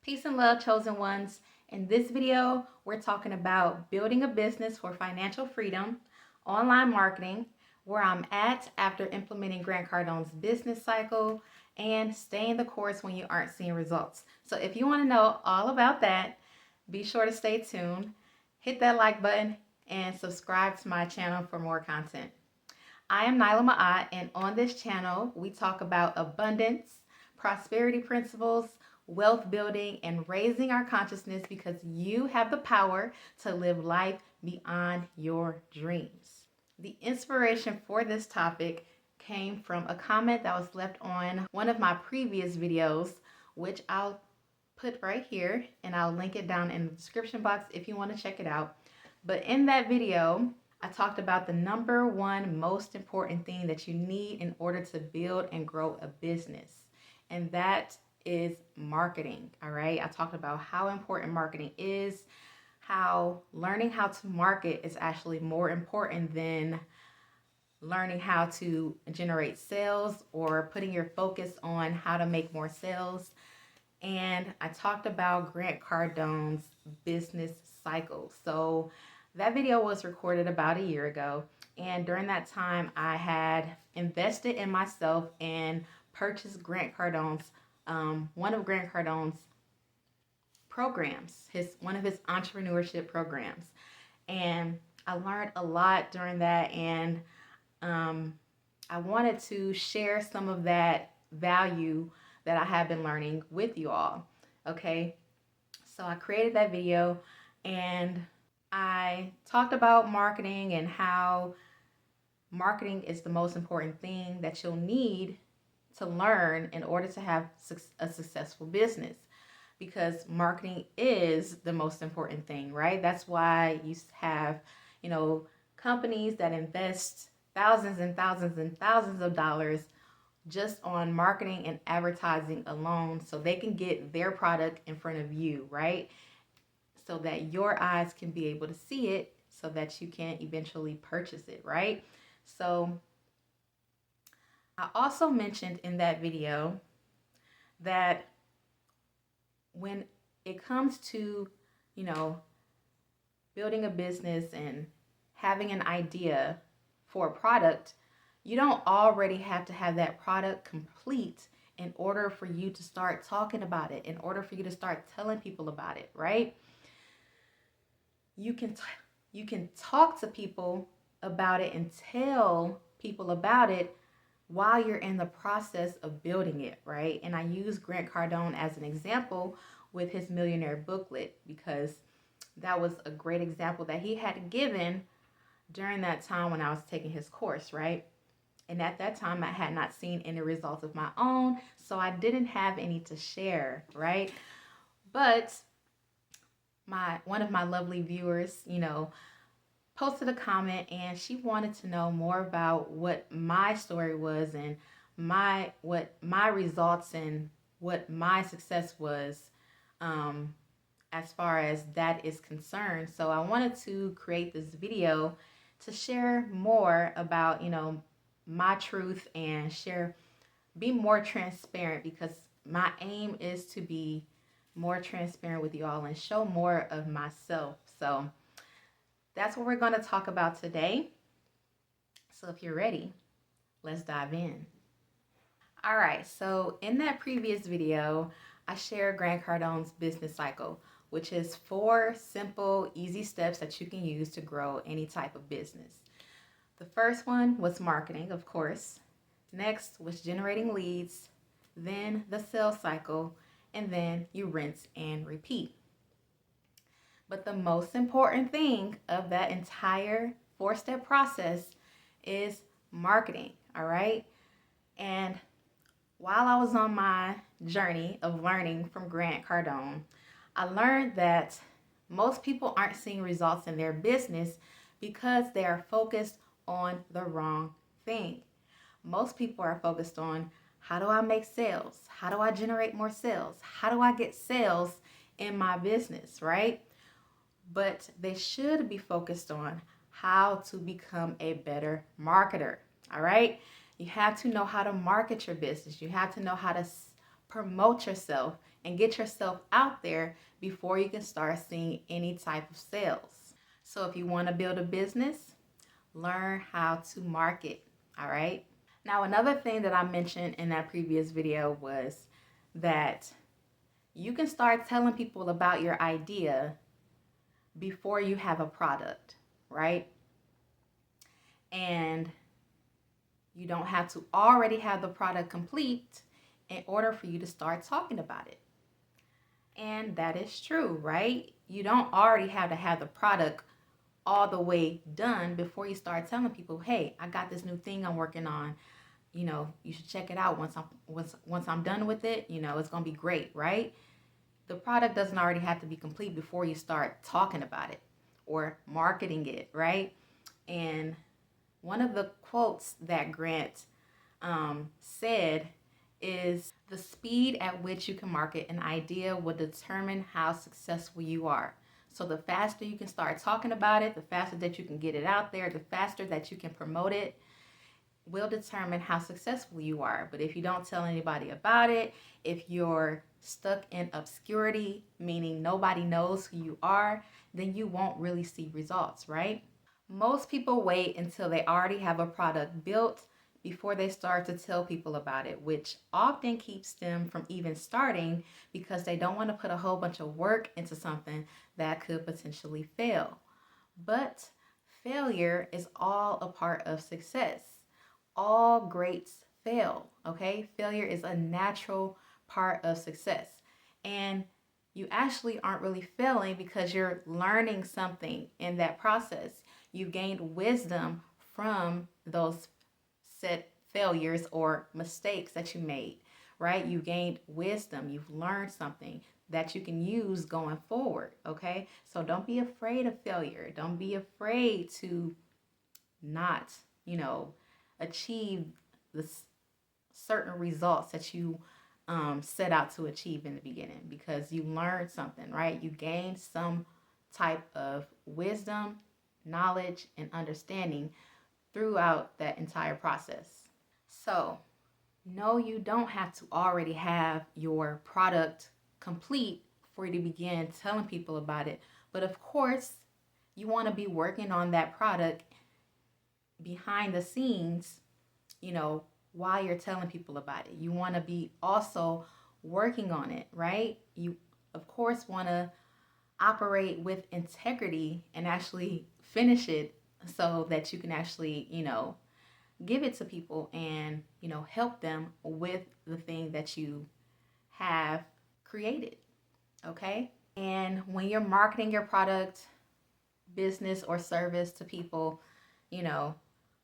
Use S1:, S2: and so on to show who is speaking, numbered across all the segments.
S1: Peace and love, chosen ones. In this video, we're talking about building a business for financial freedom, online marketing, where I'm at after implementing Grant Cardone's business cycle, and staying the course when you aren't seeing results. So if you want to know all about that, be sure to stay tuned, hit that like button, and subscribe to my channel for more content. I am Naila, and on this channel, we talk about abundance, prosperity principles, wealth building, and raising our consciousness because you have the power to live life beyond your dreams. The inspiration for this topic came from a comment that was left on one of my previous videos, which I'll put right here, and I'll link it down in the description box if you want to check it out. But in that video, I talked about the number one most important thing that you need in order to build and grow a business, and that is marketing. All right, I talked about how important marketing is, how learning how to market is actually more important than learning how to generate sales or putting your focus on how to make more sales. And I talked about Grant Cardone's business cycle. So that video was recorded about a year ago. And during that time, I had invested in myself and purchased Grant Cardone's, one of Grant Cardone's programs, one of his entrepreneurship programs. And I learned a lot during that. And I wanted to share some of that value that I have been learning with you all. Okay, so I created that video and I talked about marketing and how marketing is the most important thing that you'll need to learn in order to have a successful business, because marketing is the most important thing, right? That's why you have, companies that invest thousands and thousands and thousands of dollars just on marketing and advertising alone so they can get their product in front of you, right? So that your eyes can be able to see it so that you can eventually purchase it, right? So I also mentioned in that video that when it comes to, building a business and having an idea for a product, you don't already have to have that product complete in order for you to start talking about it, in order for you to start telling people about it, right? You can talk to people about it and tell people about it while you're in the process of building it, right? And I use Grant Cardone as an example with his millionaire booklet because that was a great example that he had given during that time when I was taking his course, right? And at that time, I had not seen any results of my own, so I didn't have any to share, right? But one of my lovely viewers, posted a comment, and she wanted to know more about what my story was and what my results and what my success was, as far as that is concerned. So I wanted to create this video to share more about, my truth and be more transparent, because my aim is to be more transparent with you all and show more of myself. So that's what we're going to talk about today. So if you're ready, let's dive in. All right, so in that previous video, I shared Grant Cardone's business cycle, which is 4 simple, easy steps that you can use to grow any type of business. The first one was marketing, of course. Next was generating leads, then the sales cycle, and then you rinse and repeat. But the most important thing of that entire 4-step process is marketing, all right? And while I was on my journey of learning from Grant Cardone, I learned that most people aren't seeing results in their business because they are focused on the wrong thing. Most people are focused on, how do I make sales? How do I generate more sales? How do I get sales in my business, right? But they should be focused on how to become a better marketer, all right? You have to know how to market your business. You have to know how to promote yourself and get yourself out there before you can start seeing any type of sales. So if you want to build a business, learn how to market, all right? Now, another thing that I mentioned in that previous video was that you can start telling people about your idea before you have a product, right? And you don't have to already have the product complete in order for you to start talking about it. And that is true, right? You don't already have to have the product all the way done before you start telling people, hey, I got this new thing I'm working on. You know, you should check it out once I'm done with it. You know, it's going to be great, right? The product doesn't already have to be complete before you start talking about it or marketing it, right? And one of the quotes that Grant said is, the speed at which you can market an idea will determine how successful you are. So the faster you can start talking about it, the faster that you can get it out there, the faster that you can promote it, will determine how successful you are. But if you don't tell anybody about it, if you're stuck in obscurity, meaning nobody knows who you are, then you won't really see results, right? Most people wait until they already have a product built before they start to tell people about it, which often keeps them from even starting because they don't want to put a whole bunch of work into something that could potentially fail. But failure is all a part of success. All greats fail, okay? Failure is a natural part of success. And you actually aren't really failing because you're learning something in that process. You've gained wisdom from those said failures or mistakes that you made, right? You gained wisdom. You've learned something that you can use going forward, okay? So don't be afraid of failure. Don't be afraid to not, achieve the certain results that you set out to achieve in the beginning, because you learned something, right? You gained some type of wisdom, knowledge, and understanding throughout that entire process. So, no, you don't have to already have your product complete for you to begin telling people about it. But of course, you want to be working on that product behind the scenes, while you're telling people about it. You want to be also working on it, right? You, of course, want to operate with integrity and actually finish it so that you can actually, give it to people and, help them with the thing that you have created, okay? And when you're marketing your product, business, or service to people,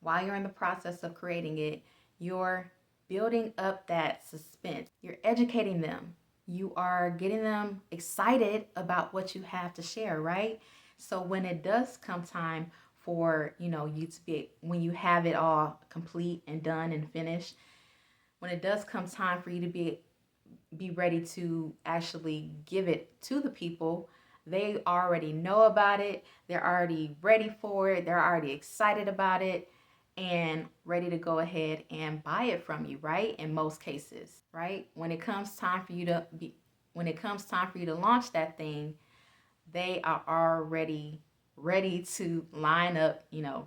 S1: while you're in the process of creating it, you're building up that suspense. You're educating them. You are getting them excited about what you have to share, right? So when it does come time for, you to be, when you have it all complete and done and finished, when it does come time for you to be ready to actually give it to the people, they already know about it. They're already ready for it. They're already excited about it and ready to go ahead and buy it from you, right? In most cases, right? When it comes time for you to launch that thing, they are already ready to line up,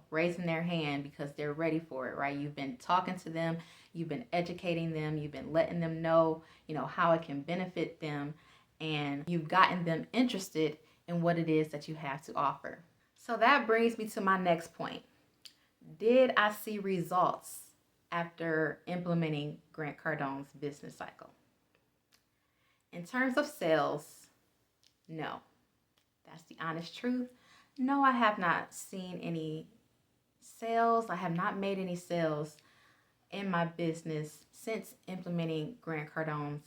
S1: raising their hand because they're ready for it, right? You've been talking to them, you've been educating them, you've been letting them know, how it can benefit them, and you've gotten them interested in what it is that you have to offer. So that brings me to my next point. Did I see results after implementing Grant Cardone's business cycle? In terms of sales, no. That's the honest truth. No, I have not seen any sales. I have not made any sales in my business since implementing Grant Cardone's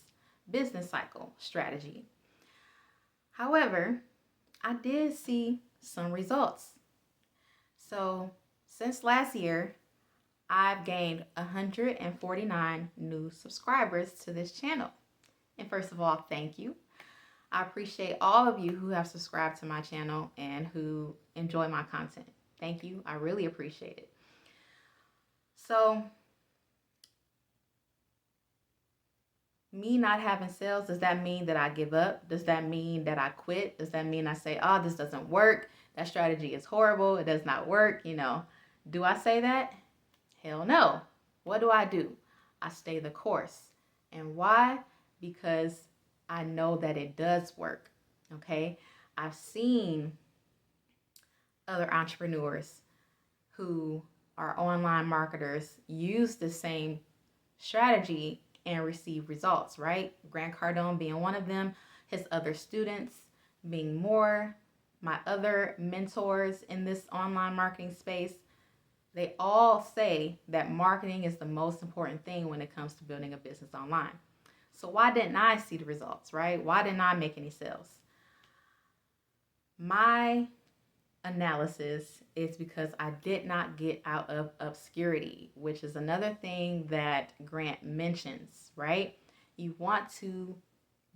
S1: business cycle strategy. However, I did see some results. So since last year, I've gained 149 new subscribers to this channel. And first of all, thank you. I appreciate all of you who have subscribed to my channel and who enjoy my content. Thank you. I really appreciate it. So Me not having sales, does that mean that I give up? Does that mean that I quit? Does that mean I say, oh, this doesn't work? That strategy is horrible. It does not work. Do I say that? Hell no. What do? I stay the course. And why? Because I know that it does work. Okay. I've seen other entrepreneurs who are online marketers use the same strategy and receive results, right? Grant Cardone being one of them, his other students being more, my other mentors in this online marketing space, they all say that marketing is the most important thing when it comes to building a business online. So why didn't I see the results, right? Why didn't I make any sales? My analysis is because I did not get out of obscurity, which is another thing that Grant mentions, right? You want to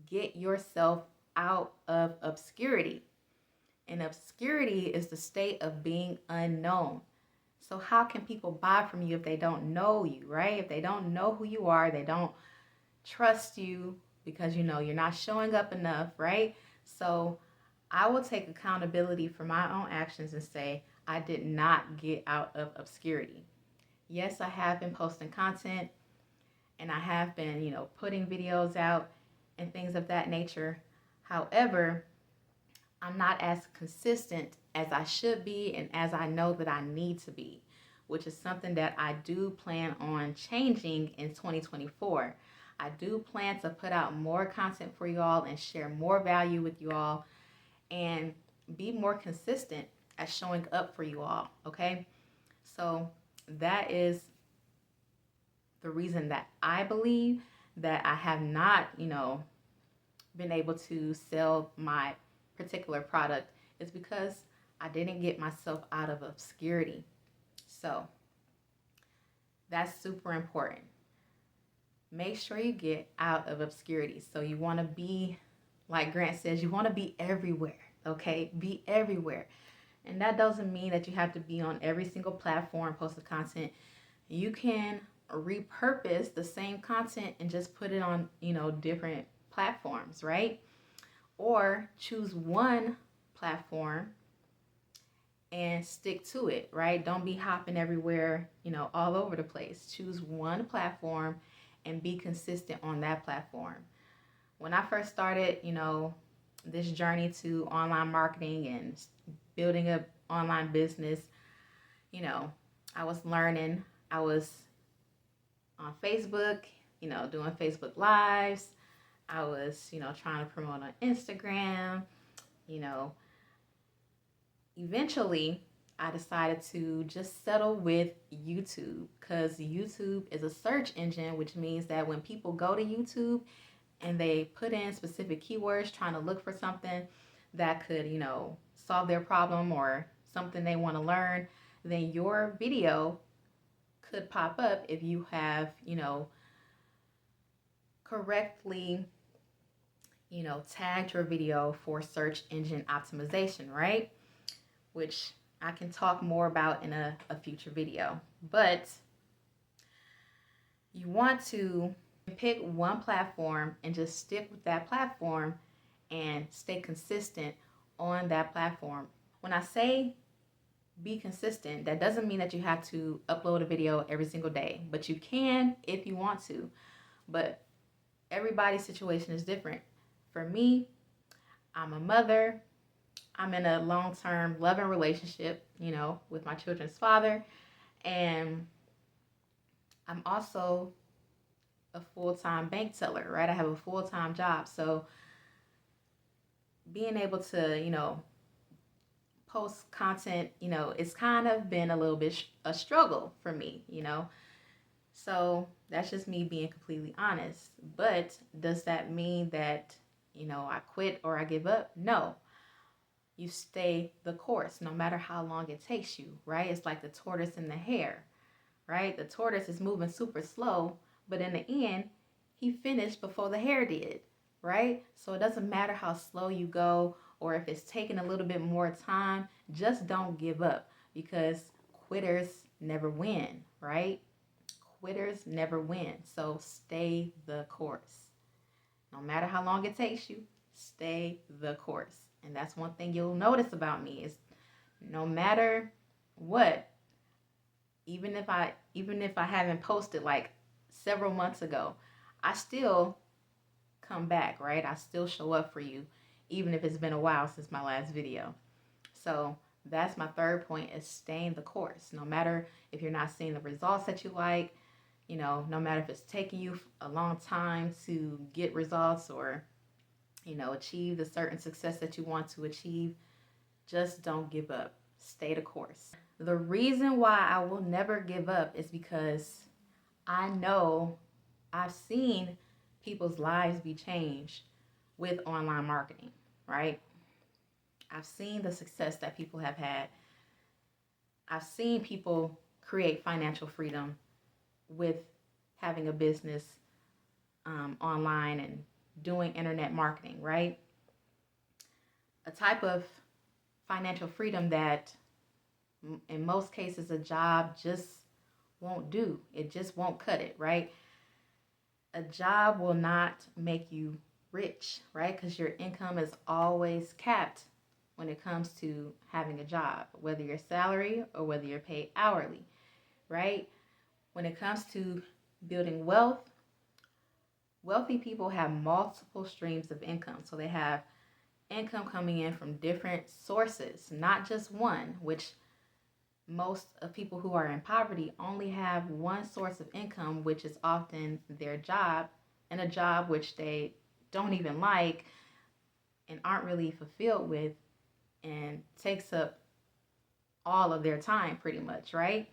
S1: get yourself out of obscurity. And obscurity is the state of being unknown. So how can people buy from you if they don't know you, right? If they don't know who you are, they don't trust you because you're not showing up enough, right? So I will take accountability for my own actions and say, I did not get out of obscurity. Yes, I have been posting content and I have been, putting videos out and things of that nature. However, I'm not as consistent as I should be and as I know that I need to be, which is something that I do plan on changing in 2024. I do plan to put out more content for you all and share more value with you all and be more consistent at showing up for you all, okay? So that is the reason that I believe that I have not, been able to sell my particular product is because I didn't get myself out of obscurity. So that's super important. Make sure you get out of obscurity. So you want to be, like Grant says, you want to be everywhere, okay? Be everywhere. And that doesn't mean that you have to be on every single platform posting content. You can repurpose the same content and just put it on, different platforms, right? Or choose one platform and stick to it, right? Don't be hopping everywhere, all over the place. Choose one platform and be consistent on that platform. When I first started, this journey to online marketing and building an online business, I was learning. I was on Facebook, doing Facebook Lives. I was, trying to promote on Instagram, you know. Eventually, I decided to just settle with YouTube because YouTube is a search engine, which means that when people go to YouTube and they put in specific keywords trying to look for something that could, solve their problem or something they want to learn, then your video could pop up if you have, correctly, tagged your video for search engine optimization, right? Which I can talk more about in a future video. But you want to pick one platform and just stick with that platform and stay consistent on that platform. When I say be consistent, that doesn't mean that you have to upload a video every single day, but you can if you want to. But everybody's situation is different. For me, I'm a mother. I'm in a long-term loving relationship, with my children's father. And I'm also a full-time bank teller, right? I have a full-time job. So being able to, post content, it's kind of been a little bit a struggle for me. So that's just me being completely honest. But does that mean that, I quit or I give up? No. You stay the course no matter how long it takes you, right? It's like the tortoise and the hare, right? The tortoise is moving super slow, but in the end, he finished before the hare did, right? So it doesn't matter how slow you go or if it's taking a little bit more time, just don't give up because quitters never win, right? Quitters never win. So stay the course. No matter how long it takes you, stay the course. And that's one thing you'll notice about me is no matter what, even if I haven't posted like several months ago, I still come back, right? I still show up for you, even if it's been a while since my last video. So that's my third point is staying the course. No matter if you're not seeing the results that you like, no matter if it's taking you a long time to get results or, achieve the certain success that you want to achieve, just don't give up. Stay the course. The reason why I will never give up is because I know I've seen people's lives be changed with online marketing, right? I've seen the success that people have had. I've seen people create financial freedom with having a business online and doing internet marketing, right? A type of financial freedom that in most cases a job just won't do. It just won't cut it, right? A job will not make you rich, right? Because your income is always capped when it comes to having a job, whether you're salary or whether you're paid hourly, right? When it comes to building wealth, wealthy people have multiple streams of income. So they have income coming in from different sources, not just one, which most of people who are in poverty only have one source of income, which is often their job, and a job which they don't even like and aren't really fulfilled with and takes up all of their time pretty much, right?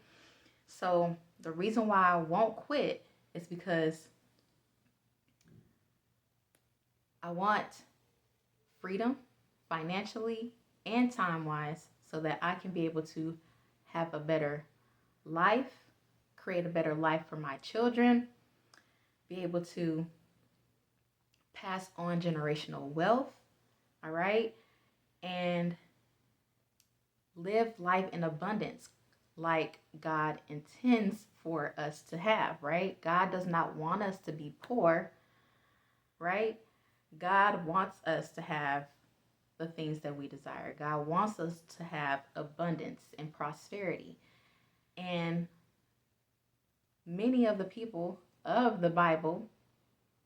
S1: So the reason why I won't quit is because I want freedom financially and time-wise so that I can be able to have a better life, create a better life for my children, be able to pass on generational wealth, all right, and live life in abundance like God intends for us to have, right? God does not want us to be poor, right? God wants us to have the things that we desire. God wants us to have abundance and prosperity. And many of the people of the Bible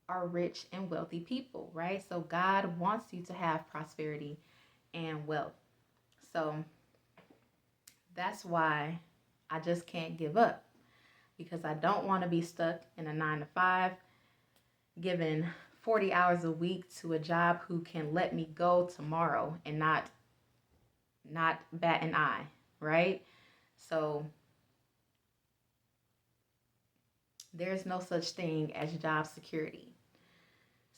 S1: are rich and wealthy people, right? So God wants you to have prosperity and wealth. So that's why I just can't give up, because I don't want to be stuck in a 9 to 5, given 40 hours a week to a job who can let me go tomorrow and not bat an eye, right? So there's no such thing as job security.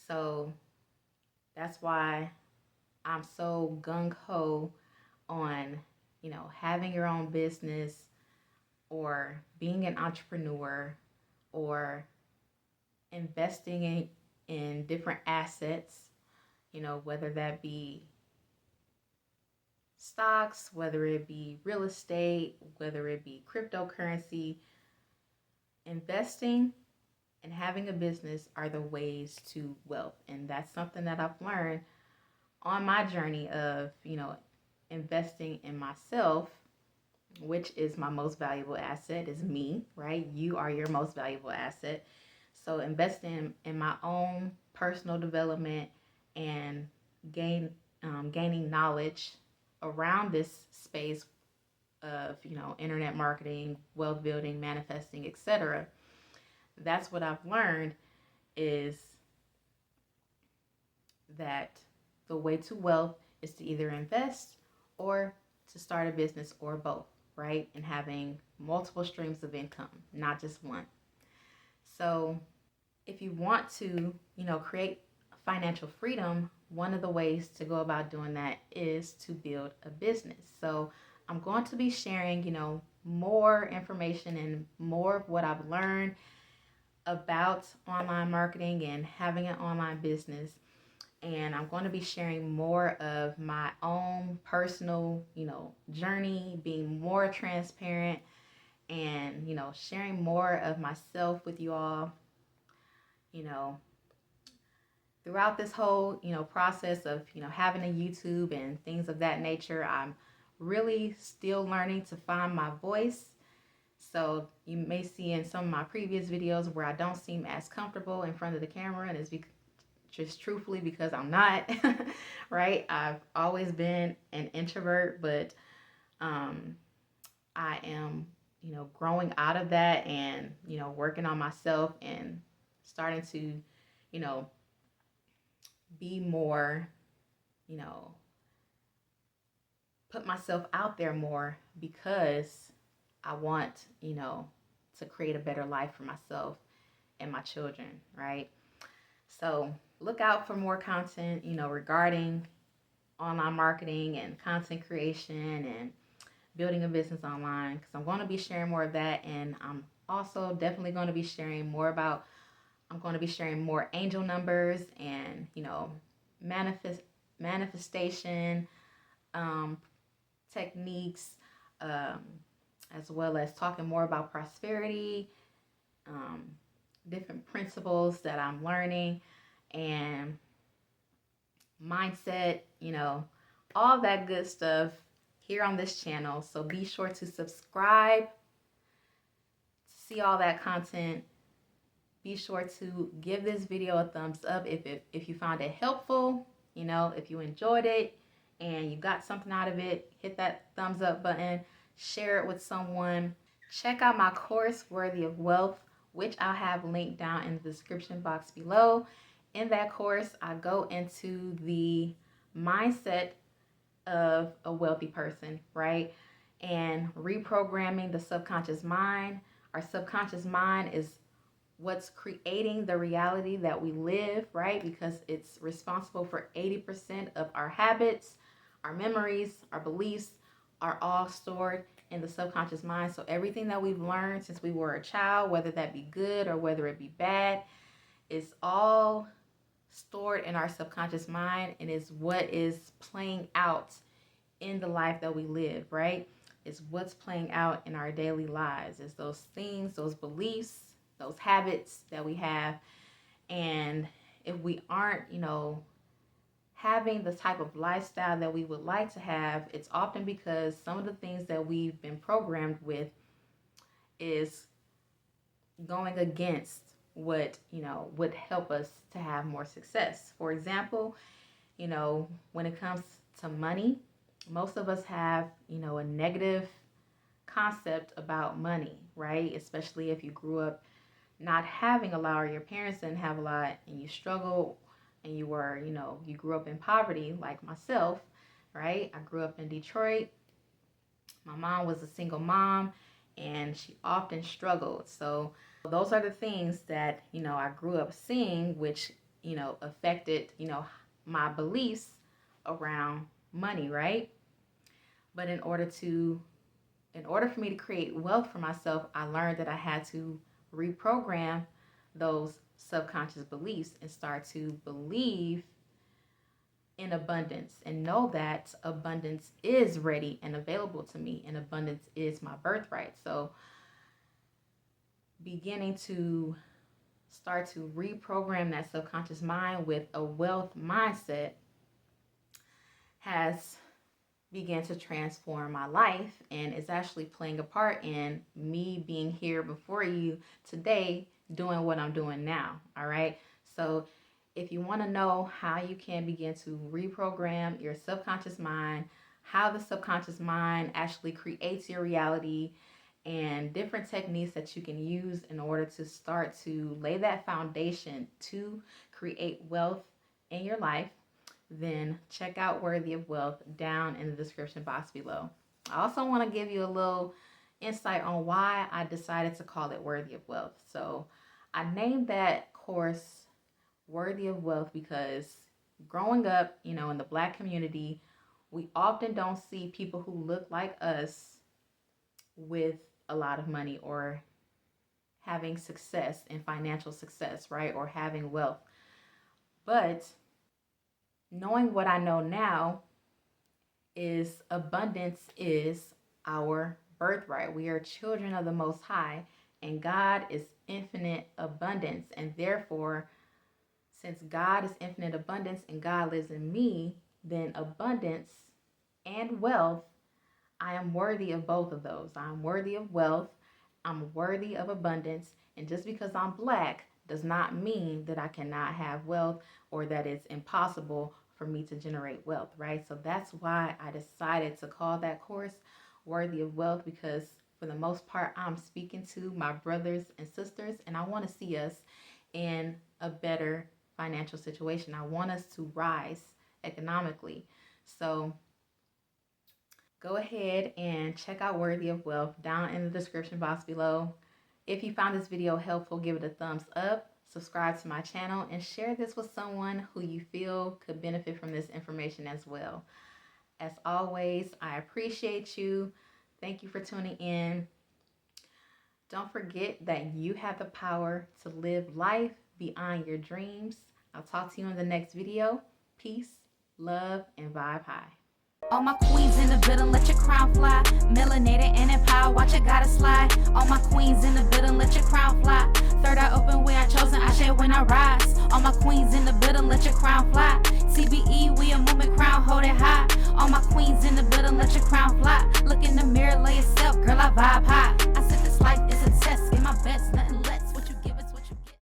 S1: So that's why I'm so gung-ho on, having your own business or being an entrepreneur or investing in different assets, whether that be stocks, whether it be real estate, whether it be cryptocurrency. Investing and having a business are the ways to wealth. And that's something that I've learned on my journey of, investing in myself, which is my most valuable asset, is me, right? You are your most valuable asset. So investing in my own personal development and gaining knowledge around this space of, internet marketing, wealth building, manifesting, etc. That's what I've learned is that the way to wealth is to either invest or to start a business or both, right? And having multiple streams of income, not just one. So if you want to, create financial freedom, one of the ways to go about doing that is to build a business. So I'm going to be sharing, more information and more of what I've learned about online marketing and having an online business. And I'm going to be sharing more of my own personal, journey, being more transparent and, sharing more of myself with you all, throughout this whole, process of, having a YouTube and things of that nature, I'm really still learning to find my voice. So you may see in some of my previous videos where I don't seem as comfortable in front of the camera, and it's just truthfully because I'm not, right? I've always been an introvert, but I am, growing out of that and, working on myself and starting to, you know, be more, you know, put myself out there more because I want, to create a better life for myself and my children, right? So look out for more content, regarding online marketing and content creation and building a business online, because I'm going to be sharing more of that. And I'm also definitely going to be sharing more about, I'm going to be sharing more angel numbers and, manifestation techniques, um, as well as talking more about prosperity, um, different principles that I'm learning, and mindset, all that good stuff here on this channel. So be sure to subscribe to see all that content. Be sure to give this video a thumbs up if you found it helpful, if you enjoyed it and you got something out of it. Hit that thumbs up button, share it with someone. Check out my course, Worthy of Wealth, which I'll have linked down in the description box below. In that course, I go into the mindset of a wealthy person, right? And reprogramming the subconscious mind. Our subconscious mind is what's creating the reality that we live, right? Because it's responsible for 80% of our habits, our memories, our beliefs are all stored in the subconscious mind. So everything that we've learned since we were a child, whether that be good or whether it be bad, is all stored in our subconscious mind and is what is playing out in the life that we live, right? It's what's playing out in our daily lives. It's those things, those beliefs, those habits that we have. And if we aren't, having the type of lifestyle that we would like to have, it's often because some of the things that we've been programmed with is going against what, would help us to have more success. For example, when it comes to money, most of us have, a negative concept about money, right? Especially if you grew up not having a lot, or your parents didn't have a lot, and you struggle, and you were, you grew up in poverty like myself, right? I grew up in Detroit. My mom was a single mom, and she often struggled. So those are the things that, I grew up seeing, which, affected, my beliefs around money, right? But in order for me to create wealth for myself, I learned that I had to reprogram those subconscious beliefs and start to believe in abundance and know that abundance is ready and available to me, and abundance is my birthright. So beginning to start to reprogram that subconscious mind with a wealth mindset has began to transform my life, and it's actually playing a part in me being here before you today doing what I'm doing now. All right. So if you want to know how you can begin to reprogram your subconscious mind, how the subconscious mind actually creates your reality, and different techniques that you can use in order to start to lay that foundation to create wealth in your life, then check out Worthy of Wealth down in the description box below. I also want to give you a little insight on why I decided to call it Worthy of Wealth. So I named that course Worthy of Wealth because growing up, in the Black community, we often don't see people who look like us with a lot of money or having success and financial success, right? Or having wealth. But knowing what I know now is abundance is our birthright. We are children of the Most High, and God is infinite abundance, and therefore Since God is infinite abundance and God lives in me, then abundance and wealth, I am worthy of both of those. I'm worthy of wealth, I'm worthy of abundance, and just because I'm black does not mean that I cannot have wealth or that it's impossible for me to generate wealth, right? So that's why I decided to call that course Worthy of Wealth, because for the most part, I'm speaking to my brothers and sisters, and I want to see us in a better financial situation. I want us to rise economically. So go ahead and check out Worthy of Wealth down in the description box below. If you found this video helpful, give it a thumbs up, subscribe to my channel, and share this with someone who you feel could benefit from this information as well. As always, I appreciate you. Thank you for tuning in. Don't forget that you have the power to live life beyond your dreams. I'll talk to you in the next video. Peace, love, and vibe high.
S2: All my queens in the building, let your crown fly. Melanated and in power, watch it gotta slide. All my queens in the building, let your crown fly. Third eye open, where I chosen, I share when I rise. All my queens in the building, let your crown fly. TBE, we a movement, crown, hold it high. All my queens in the building, let your crown fly. Look in the mirror, lay yourself, girl, I vibe high.